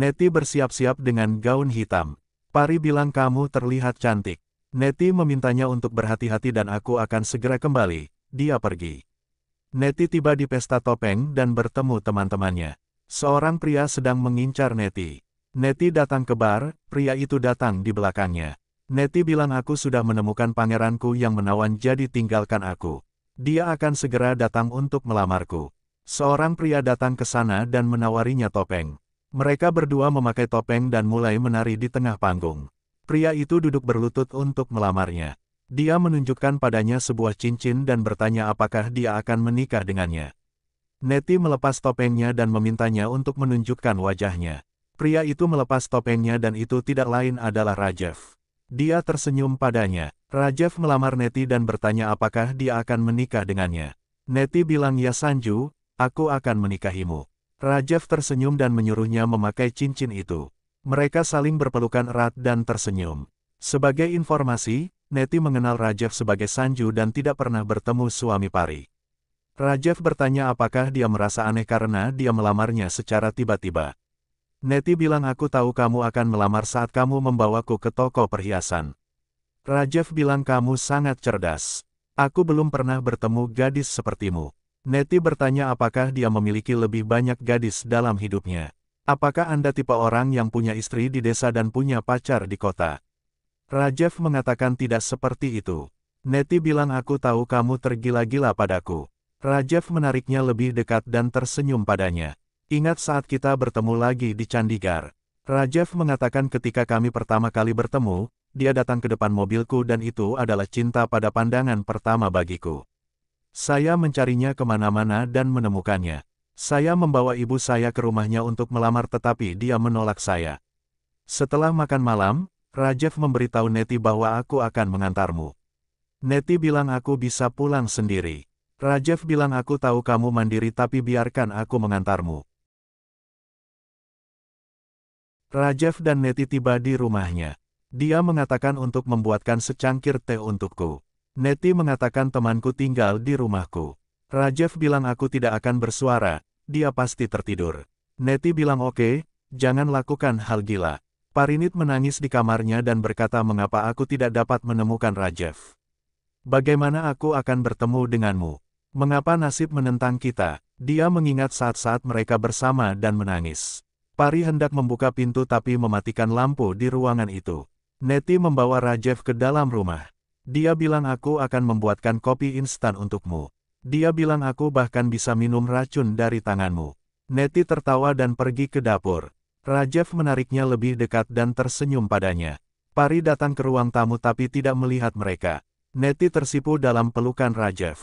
Neti bersiap-siap dengan gaun hitam. Pari bilang kamu terlihat cantik. Neti memintanya untuk berhati-hati dan aku akan segera kembali. Dia pergi. Neti tiba di pesta topeng dan bertemu teman-temannya. Seorang pria sedang mengincar Neti. Neti datang ke bar, pria itu datang di belakangnya. Neti bilang aku sudah menemukan pangeranku yang menawan jadi tinggalkan aku. Dia akan segera datang untuk melamarku. Seorang pria datang ke sana dan menawarinya topeng. Mereka berdua memakai topeng dan mulai menari di tengah panggung. Pria itu duduk berlutut untuk melamarnya. Dia menunjukkan padanya sebuah cincin dan bertanya apakah dia akan menikah dengannya. Neti melepas topengnya dan memintanya untuk menunjukkan wajahnya. Pria itu melepas topengnya dan itu tidak lain adalah Rajev. Dia tersenyum padanya. Rajev melamar Neti dan bertanya apakah dia akan menikah dengannya. Neti bilang ya Sanju, aku akan menikahimu. Rajev tersenyum dan menyuruhnya memakai cincin itu. Mereka saling berpelukan erat dan tersenyum. Sebagai informasi, Neti mengenal Rajev sebagai Sanju dan tidak pernah bertemu suami Pari. Rajev bertanya apakah dia merasa aneh karena dia melamarnya secara tiba-tiba. Neti bilang aku tahu kamu akan melamar saat kamu membawaku ke toko perhiasan. Rajev bilang kamu sangat cerdas. Aku belum pernah bertemu gadis sepertimu. Neti bertanya apakah dia memiliki lebih banyak gadis dalam hidupnya. Apakah Anda tipe orang yang punya istri di desa dan punya pacar di kota? Rajev mengatakan tidak seperti itu. Neti bilang aku tahu kamu tergila-gila padaku. Rajev menariknya lebih dekat dan tersenyum padanya. Ingat saat kita bertemu lagi di Chandigarh. Rajev mengatakan ketika kami pertama kali bertemu, dia datang ke depan mobilku dan itu adalah cinta pada pandangan pertama bagiku. Saya mencarinya kemana-mana dan menemukannya. Saya membawa ibu saya ke rumahnya untuk melamar tetapi dia menolak saya. Setelah makan malam, Rajev memberitahu Neti bahwa aku akan mengantarmu. Neti bilang aku bisa pulang sendiri. Rajev bilang aku tahu kamu mandiri tapi biarkan aku mengantarmu. Rajev dan Neti tiba di rumahnya. Dia mengatakan untuk membuatkan secangkir teh untukku. Neti mengatakan temanku tinggal di rumahku. Rajev bilang aku tidak akan bersuara, dia pasti tertidur. Neti bilang oke, jangan lakukan hal gila. Parinit menangis di kamarnya dan berkata mengapa aku tidak dapat menemukan Rajev. Bagaimana aku akan bertemu denganmu? Mengapa nasib menentang kita? Dia mengingat saat-saat mereka bersama dan menangis. Pari hendak membuka pintu tapi mematikan lampu di ruangan itu. Neti membawa Rajev ke dalam rumah. Dia bilang aku akan membuatkan kopi instan untukmu. Dia bilang aku bahkan bisa minum racun dari tanganmu. Neti tertawa dan pergi ke dapur. Rajev menariknya lebih dekat dan tersenyum padanya. Pari datang ke ruang tamu tapi tidak melihat mereka. Neti tersipu dalam pelukan Rajev.